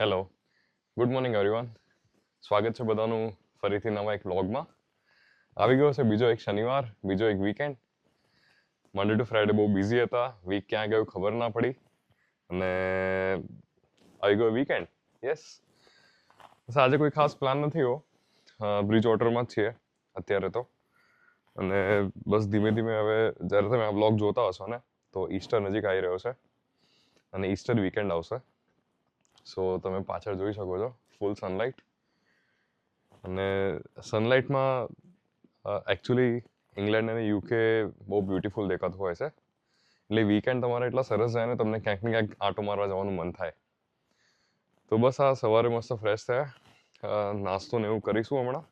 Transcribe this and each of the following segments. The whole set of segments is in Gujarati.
Hello, good morning everyone. સ્વાગત છે બધાનું ફરીથી નવા એક વ્લોગમાં. આવી ગયો છે બીજો એક શનિવાર, બીજો એક વીકેન્ડ. મંડે ટુ ફ્રાઈડે બહુ બિઝી હતા, વીક ક્યાં ગયું ખબર ના પડી અને આવી ગયો વીકેન્ડ. યસ, બસ આજે કોઈ ખાસ પ્લાન નથી હો. બ્રિજ વોટરમાં જ છીએ અત્યારે તો. અને બસ ધીમે ધીમે હવે જ્યારે તમે આ વ્લોગ જોતા હશો ને તો ઈસ્ટર નજીક આવી રહ્યો છે અને ઈસ્ટર વીકેન્ડ આવશે. સો તમે પાછળ જોઈ શકો છો ફૂલ સનલાઇટ. અને સનલાઇટમાં એકચ્યુઅલી ઇંગ્લેન્ડ અને યુકે બહુ બ્યુટીફુલ દેખાતું હોય છે. એટલે વીકેન્ડ તમારે એટલા સરસ જાય ને તમને ક્યાંક ને ક્યાંક આંટો મારવા જવાનું મન થાય. તો બસ આ સવારે મસ્ત ફ્રેશ થયા, નાસ્તો ને એવું કરીશું હમણાં.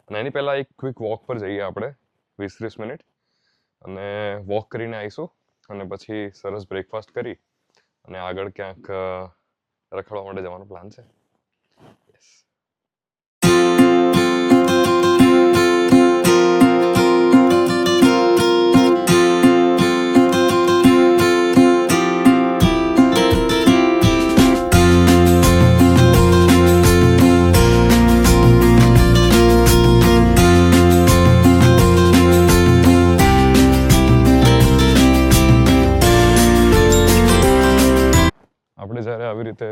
અને એની પહેલાં એક ક્વિક વોક પર જઈએ આપણે 20-30 મિનિટ અને વોક કરીને આવીશું અને પછી સરસ બ્રેકફાસ્ટ કરી અને આગળ ક્યાંક રખડવા માટે જવાનો પ્લાન છે. યસ. આપણે જ્યારે આવી રીતે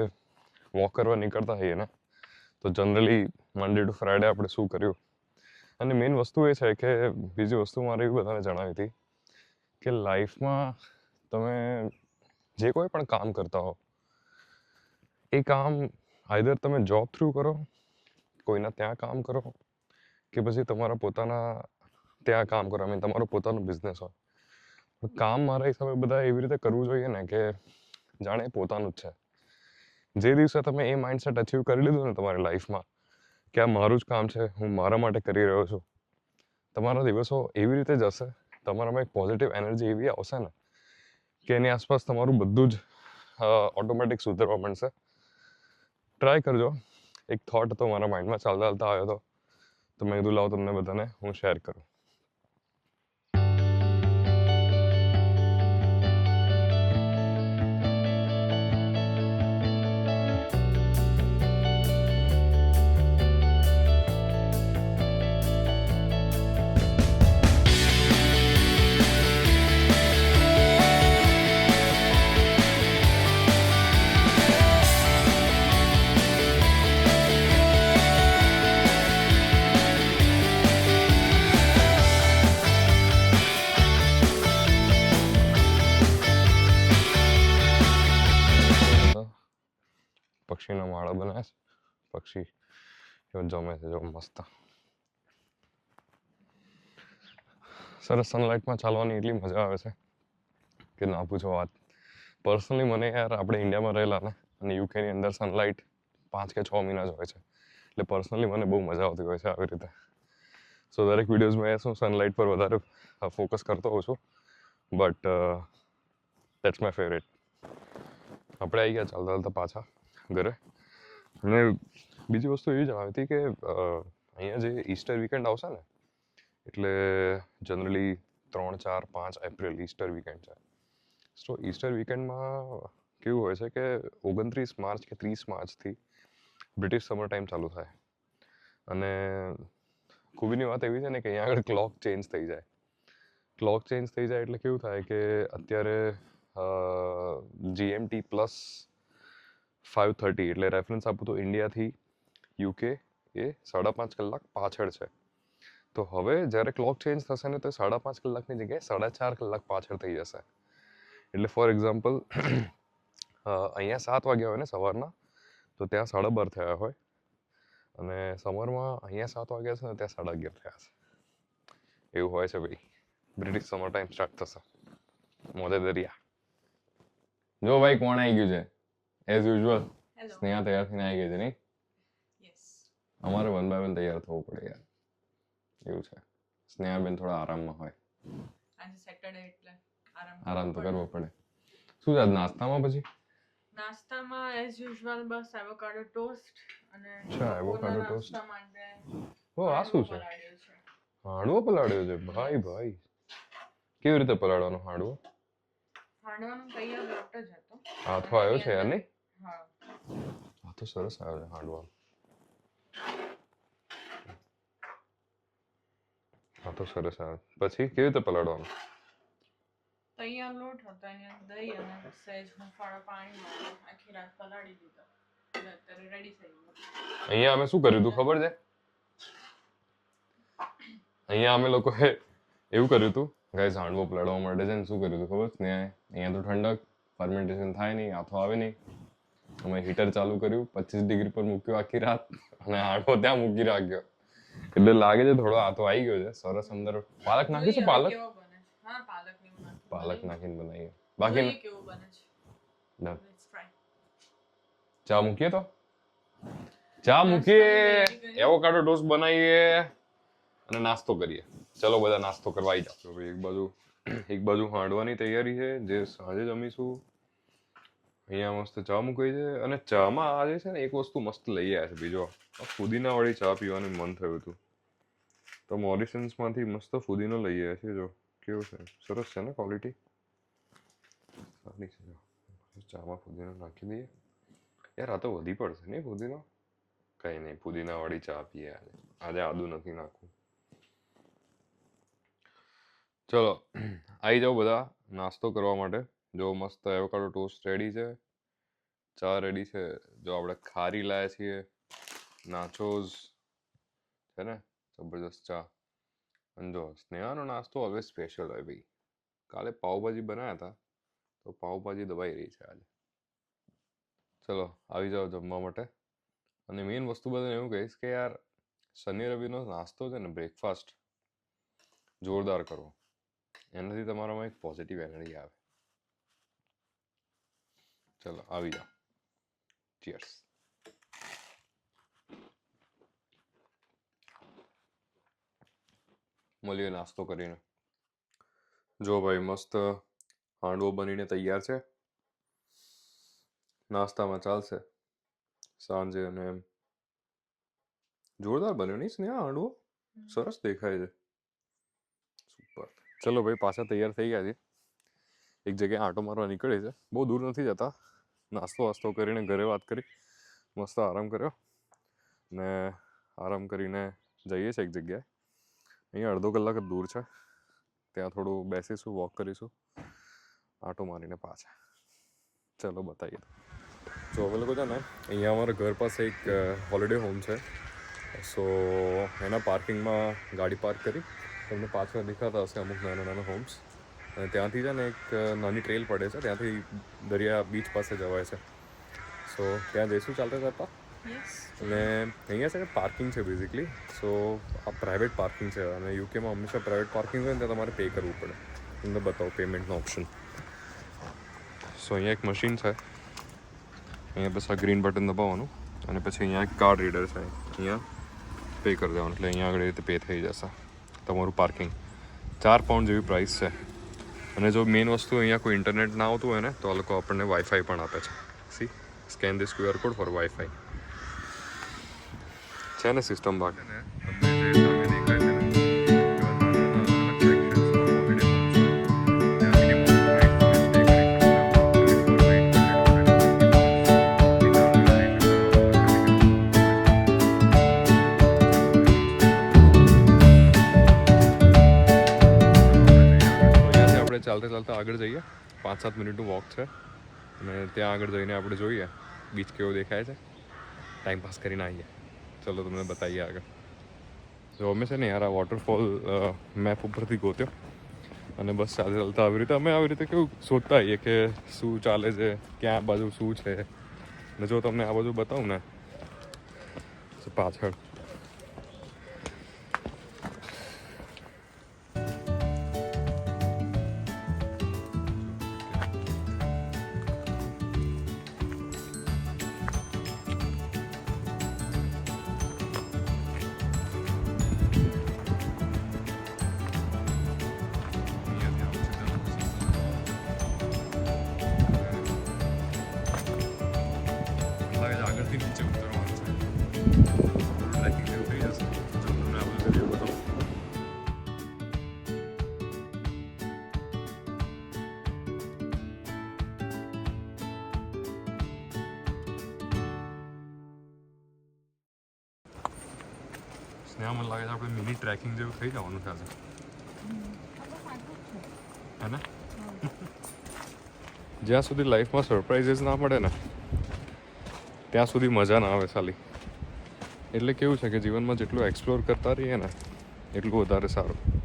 વોક કરવા નીકળતા હોઈએ ને તો જનરલી મંડે ટુ ફ્રાઈડે આપણે શું કર્યું, અને મેઇન વસ્તુ એ છે કે બીજી વસ્તુ મારે એવી બધાને જણાવી હતી કે લાઈફમાં તમે જે કોઈ પણ કામ કરતા હો એ કામ આઈધર તમે જોબ થ્રુ કરો, કોઈના ત્યાં કામ કરો કે પછી તમારા પોતાના ત્યાં કામ કરો, તમારો પોતાનો બિઝનેસ હોય. કામ મારા હિસાબે બધા એવી રીતે કરવું જોઈએ ને કે જાણે પોતાનું જ છે. જે દિવસે તમે એ માઇન્ડસેટ અચીવ કરી લીધું ને તમારી લાઈફમાં કે આ મારું જ કામ છે, હું મારા માટે કરી રહ્યો છું, તમારા દિવસો એવી રીતે જશે, તમારામાં એક પોઝિટિવ એનર્જી એવી આવશે ને કે એની આસપાસ તમારું બધું જ ઓટોમેટિક સુધરવા માંડશે. ટ્રાય કરજો. એક થોટ હતો મારા માઇન્ડમાં ચાલતા ચાલતા આવ્યો હતો, તો મેં કીધું લાવો તમને બધાને હું શેર કરું. પક્ષીના માળા બનાવ્યા છે, પક્ષી જો જમે છે, જો મસ્ત સરસ સનલાઇટમાં ચાલવાની એટલી મજા આવે છે કે ના પૂછો વાત. પર્સનલી મને યાર આપણે ઇન્ડિયામાં રહેલા ને અને યુકેની અંદર સનલાઇટ 5 કે 6 મહિના જ હોય છે, એટલે પર્સનલી મને બહુ મજા આવતી હોય છે આવી રીતે. સો દરેક વિડીયોઝમાં શું સનલાઇટ પર વધારે ફોકસ કરતો હોઉં છું, બટ દેટ્સ માય ફેવરેટ. આપણે આવી ગયા ચાલતા ચાલતા પાછા ઘરે. અને બીજી વસ્તુ એવી જણાવી હતી કે અહીંયા જે ઈસ્ટર વીકેન્ડ આવશે ને એટલે જનરલી 3, 4, 5 એપ્રિલ ઈસ્ટર વીકેન્ડ છે. સો ઈસ્ટર વીકેન્ડમાં કેવું હોય છે કે 29 માર્ચ કે 30 માર્ચથી બ્રિટિશ સમર ટાઈમ ચાલુ થાય. અને ખૂબીની વાત એવી છે ને કે અહીંયા આગળ ક્લોક ચેન્જ થઈ જાય. ક્લોક ચેન્જ થઈ જાય એટલે કેવું થાય કે અત્યારે GMT પ્લસ 5:30 એટલે રેફરન્સ આપું તો ઇન્ડિયાથી યુકે એ 5.5 કલાક પાછળ છે. તો હવે જ્યારે ક્લોક ચેન્જ થશે ને તો 5.5 કલાકની જગ્યાએ 4.5 કલાક પાછળ થઈ જશે. એટલે ફોર એક્ઝામ્પલ અહીંયા 7 વાગ્યા હોય ને સવારના, તો ત્યાં 12:30 થયા હોય, અને સમરમાં અહીંયા 7 વાગ્યા છે ને ત્યાં 11:30 થયા છે. એવું હોય છે ભાઈ. બ્રિટિશ સમર ટાઈમ સ્ટાર્ટ થશે. મોજે દરિયા. જો ભાઈ કોણ આવી ગયું છે? એઝ યુઝ્યુઅલ સ્નેહા તૈયાર થઈને આવી ગઈ છે નહીં? અમારે 1 બાય 1 તૈયાર થવું પડે યાર, એવું છે. સ્નેહાબેન થોડા આરામમાં હોય, આજે સેટરડે એટલે આરામ તો કરવો પડે. શું છે નાસ્તામાં? પછી નાસ્તામાં એઝ યુઝ્યુઅલ બસ એવોકાડો ટોસ્ટ અને અચ્છા, એવોકાડો ટોસ્ટ. નાસ્તા માટે ઓ આ શું છે? હાંડવો પલાળ્યો છે ભાઈ ભાઈ. કેવી રીતે પલાળવાનો હાંડવો? હાંડવાનો તૈયાર લોટ જ હતો. હાથો આવ્યો છે યાર નહીં? હા. તો સરસ આવ્યો છે હાંડવો. હા તો સરસ આવે. પછી કેવી રીતે પલાળવાનું? તૈયાર લોટ હતો અહીંયા દહીં અને સહેજ હુંફાળા પાણીમાં આખી રાત પલાળી દીધો એટલે અત્યારે રેડી થઈ ગયો. અહીંયા અમે શું કર્યું હતું ખબર છે? અહીંયા અમે લોકોએ એવું કર્યું હતું ગાઈસ, હાંડવો પલાળવા માટે છે ને શું કર્યું હતું ખબર છે? અહીંયા તો ઠંડક, ફર્મેન્ટેશન થાય નહીં, આથો આવે નહીં. અમે હીટર ચાલુ કર્યું, 25 ડિગ્રી પર મૂક્યું આખી રાત અને હાંડવો ત્યાં મૂકી રાખ્યો. એટલે લાગે છે થોડો આથો આવી ગયો છે સરસ. અંદર પાલક નાખી છે? પાલક કેવો બને છે? હા પાલકની હું નાખું. પાલક નાખીને બનાવીએ. બાકી જોઈએ કેવું બને છે. Done. Let's try. ચા મૂકીએ તો ચા મૂકીએ, એવોકાડો ટોસ્ટ બનાવીએ અને નાસ્તો કરીએ. ચલો બધા નાસ્તો કરવા આવી જાઓ. તો ભાઈ એક બાજુ હાંડવાની તૈયારી છે જે સાંજે જમીશું. અહીંયા મસ્ત ચા મૂકાઈ છે અને ચામાં આજે છે ને એક વસ્તુ મસ્ત લઈ આવ્યા છે. બીજો ફુદીના વાળી ચા પીવાનું મન થયું હતું તો મોરિસન્સ માંથી મસ્ત ફુદીનો લઈ આવ્યા છે. જો કેવું છે, સરસ છે ને ક્વોલિટી સારી છે. જો ચામાં ફુદીનો નાખી દઈએ. યાર આ તો વધી પડશે નહીં ફુદીનો? કઈ નહીં, ફુદીના વાળી ચા પીએ આજે. આજે આદુ નથી નાખવું. ચલો આવી જાઓ બધા નાસ્તો કરવા માટે. જો મસ્ત એવોકાડો ટોસ્ટ રેડી છે, ચા રેડી છે. જો આપણે ખારી લાયા છીએ, નાચોસ છે ને, જબરદસ્ત ચા. અને જો સ્નેહાનો નાસ્તો હવે સ્પેશિયલ હોય ભાઈ. કાલે પાવભાજી બનાવ્યા હતા તો પાવભાજી દબાઈ રહી છે આજે. ચલો આવી જાઓ જમવા માટે. અને મેઇન વસ્તુ બધાને એવું કહીશ કે યાર શનિ રવિનો નાસ્તો છે ને, બ્રેકફાસ્ટ જોરદાર કરો. એનાથી તમારામાં એક પોઝિટિવ એનર્જી આવે. ચલો આવી જાઓ. ચીયર્સ. મળીએ નાસ્તો કરીને. જો ભાઈ મસ્ત હાંડવો બનીને તૈયાર છે. નાસ્તામાં ચાલશે સાંજે. અને એમ જોરદાર બન્યો નહીં સ્નેહા હાંડવો? સરસ દેખાય છે. સુપર. ચલો ભાઈ પાછા તૈયાર થઈ ગયા છે. એક જગ્યાએ આંટો મારવા નીકળે છે. બહુ દૂર નથી જતા. નાસ્તો વાસ્તો કરીને ઘરે વાત કરી, મસ્ત આરામ કર્યો ને આરામ કરીને જઈએ છીએ એક જગ્યાએ. અહીંયા અડધો કલાક જ દૂર છે. ત્યાં થોડું બેસીશું, વોક કરીશું, આંટો મારીને પાછા. ચલો બતાવીએ. જો અમે લોકો છે ને અહીંયા અમારા ઘર પાસે એક હોલિડે હોમ છે. સો એના પાર્કિંગમાં ગાડી પાર્ક કરી. તમને પાછળ દેખાતા હશે અમુક નાના નાના હોમ્સ. અને ત્યાંથી છે ને એક નાની ટ્રેલ પડે છે, ત્યાંથી દરિયા બીચ પાસે જવાય છે. સો ત્યાં જઈશું ચાલતા ચાલતા. અને અહીંયા છે ને પાર્કિંગ છે બેઝિકલી. સો આ પ્રાઇવેટ પાર્કિંગ છે અને યુકેમાં હંમેશા પ્રાઇવેટ પાર્કિંગ હોય ને ત્યાં તમારે પે કરવું પડે. તમને બતાવો પેમેન્ટનો ઓપ્શન. સો અહીંયા એક મશીન છે. અહીંયા બસ આ ગ્રીન બટન દબાવવાનું અને પછી અહીંયા એક કાર્ડ રીડર છે. અહીંયા પે કરી દેવાનું એટલે અહીંયા આગળ રીતે પે થઈ જશે તમારું પાર્કિંગ. £4 જેવી પ્રાઇસ છે. અને જો મેઇન વસ્તુ અહીંયા કોઈ ઇન્ટરનેટ ના આવતું હોય ને તો આ લોકો આપણને વાઈફાઈ પણ આપે છે. C scan this QR code four wifi છે ને સિસ્ટમ બાકી. ચાલતા ચાલતા આગળ જઈએ. 5-7 મિનિટનું વોક છે અને ત્યાં આગળ જઈને આપણે જોઈએ બીચ કેવો દેખાય છે. ટાઈમ પાસ કરીને આવીએ. ચલો તમને બતાવીએ આગળ. જો અમે છે ને યાર આ વોટરફોલ મેપ ઉપરથી ગોત્યો અને બસ ચાલતા ચાલતા આવી રીતે અમે આવી રીતે કેવું શોધતા આવીએ કે શું ચાલે છે, ક્યાં બાજુ શું છે. ને જો તમને આ બાજુ બતાવું ને પાછળ આગળથી નીચે ઉતરવાનું છે. ટ્રેકિંગ જેવું થઈ જશે. જો તમને આ બધું વિડીયો બતાવું. સ્નેહા મને લાગે છે આપણે મિની ટ્રેકિંગ જેવું થઈ જવાનું છે આજે હે ને જ્યાં સુધી લાઈફમાં સરપ્રાઇઝીસ ના મળે ને ત્યાં સુધી મજા ના આવે સાલી એટલે કેવું છે કે જીવનમાં જેટલું એક્સપ્લોર કરતા રહીએ ને એટલું વધારે સારું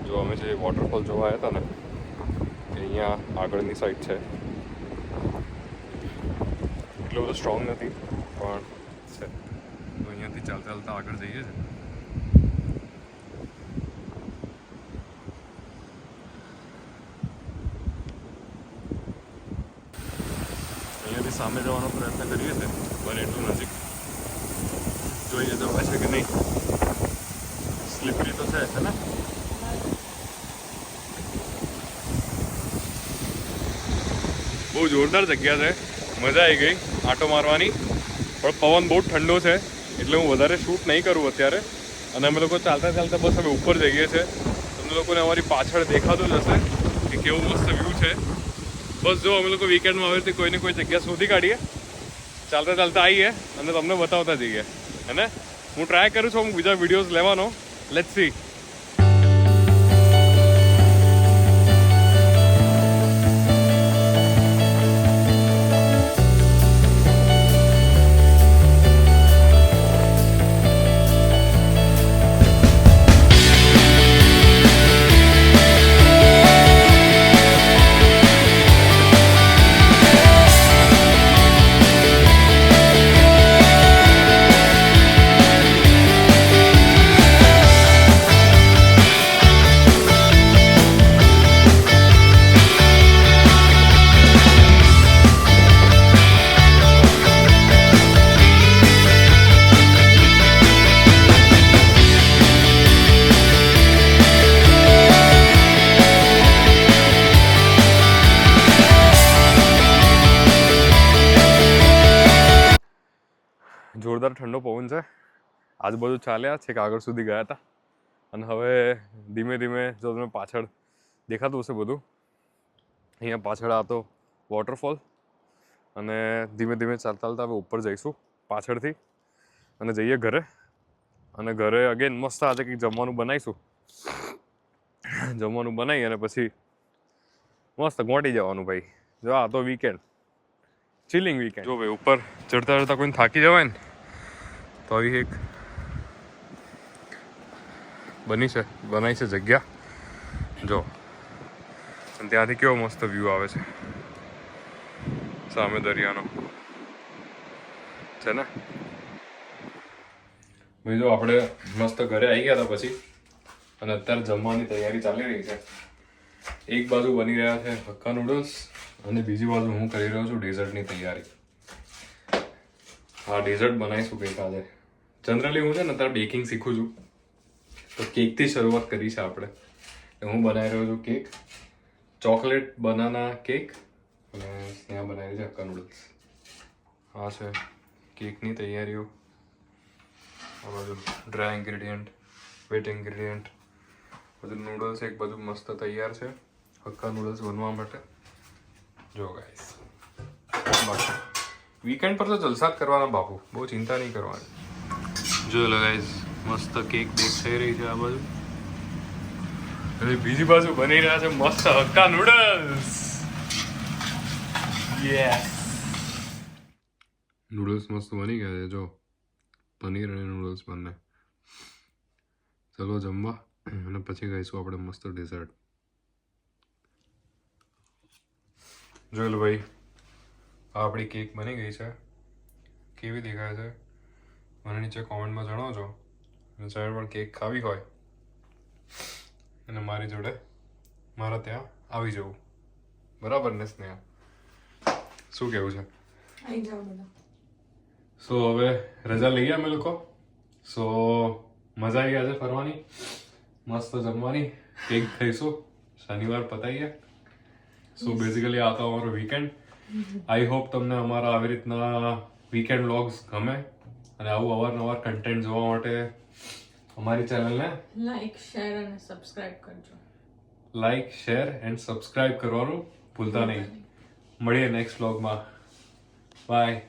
જો અમે જે વોટરફોલ જોવા આવ્યા હતા ને એ અહીંયા આગળની સાઈડ છે એટલો બધો સ્ટ્રોંગ નથી પણ છે તો અહીંયાથી ચાલતા ચાલતા આગળ જઈએ છે અહીંયાથી સામે જવાનો પ્રયત્ન કરીએ છીએ બને એટલું નજીક જોઈએ જવાય છે કે નહીં સ્લીપરી તો છે ને બહુ જોરદાર જગ્યા છે મજા આવી ગઈ આંટો મારવાની પણ પવન બહુ ઠંડો છે એટલે હું વધારે શૂટ નહીં કરું અત્યારે અને અમે લોકો ચાલતા ચાલતા બસ હવે ઉપર જઈએ છીએ તમને લોકોને અમારી પાછળ દેખાતું જ હશે કે કેવું મસ્ત વ્યૂ છે બસ જો અમે લોકો વીકેન્ડમાં આવે કોઈને કોઈ જગ્યા શોધી કાઢીએ ચાલતા ચાલતા આવીએ અને તમને બતાવતા જઈએ હે ને હું ટ્રાય કરું છું બીજા વિડીયોઝ લેવાનો લેટ્સ સી જોરદાર ઠંડો પવન છે આજુબાજુ ચાલ્યા છેક આગળ સુધી ગયા હતા અને હવે ધીમે ધીમે જો તમે પાછળ દેખાતું હશે બધું અહીંયા પાછળ આ તો વોટરફોલ અને ધીમે ધીમે ચાલતા ચાલતા હવે ઉપર જઈશું પાછળથી અને જઈએ ઘરે અને ઘરે અગેન મસ્ત આજે કંઈક જમવાનું બનાવીશું જમવાનું બનાવી અને પછી મસ્ત ગોંટી જવાનું ભાઈ જો આ તો વીકેન્ડ ચિલિંગ વીકેન્ડ જો ભાઈ ઉપર ચડતા ચડતા કોઈને થાકી જવાય ને તો આવી એક બનાવી છે જગ્યા જો અને ત્યાંથી કેવો મસ્ત વ્યૂ આવે છે સામે દરિયાનો છે ને ભાઈ જો આપણે મસ્ત ઘરે આવી ગયા હતા પછી અને અત્યારે જમવાની તૈયારી ચાલી રહી છે એક બાજુ બની રહ્યા છે હક્કા નૂડલ્સ અને બીજી બાજુ હું કરી રહ્યો છું ડેઝર્ટની તૈયારી હા ડેઝર્ટ બનાવીશું કંઈક આજે જનરલી હું છે ને અત્યારે બેકિંગ શીખું છું તો કેકથી શરૂઆત કરી છે આપણે હું બનાવી રહ્યો છું કેક ચોકલેટ બનાના કેક અને ત્યાં બનાવી છે હક્કા નૂડલ્સ હા છે કેકની તૈયારીઓ આ બાજુ ડ્રાય ઇન્ગ્રેડિયન્ટ વેટ ઇન્ગ્રેડિયન્ટ બધું નૂડલ્સ એક બાજુ મસ્ત તૈયાર છે હક્કા નૂડલ્સ બનવા માટે જો ગાઈસ બાકી વીકેન્ડ પર તો જલસા જ કરવાના બાપુ બહુ ચિંતા નહીં કરવાની જો લો ગાઈસ મસ્ત કેક બેક થઈ રહી છે આ બાજુ અને બીજી બાજુ બની રહ્યા છે મસ્ત હક્કા નૂડલ્સ યસ નૂડલ્સ મસ્ત બની ગયા છે જો પનીર અને નૂડલ્સ બંને ચલો જમવા અને પછી ખાઈશું આપણે મસ્ત ડેઝર્ટ જોઈ લો ભાઈ આ આપણી કેક બની ગઈ છે કેવી દેખાય છે મને નીચે કોમેન્ટમાં જણાવજો અને જ્યારે પણ કેક ખાવી હોય અને મારી જોડે મારા ત્યાં આવી જવું બરાબર ને સ્નેહા શું કેવું છે આવી જાઓ બધા સો હવે રજા લઈએ અમે લોકો સો મજા આવી આજે ફરવાની મસ્ત જમવાની કેક ખાઈશું શનિવાર પતાઈએ સો બેઝિકલી આ તો અમારો વીકેન્ડ આઈ હોપ તમને અમારા આવી રીતના વીકેન્ડ વ્લોગ્સ ગમે અને આવું અવારનવાર કન્ટેન્ટ જોવા માટે અમારી ચેનલને લાઈક શેર અને સબસ્ક્રાઇબ કરજો. લાઈક શેર એન્ડ સબસ્ક્રાઇબ કરવાનું ભૂલતા નહીં. મળીએ નેક્સ્ટ વ્લોગમાં. બાય.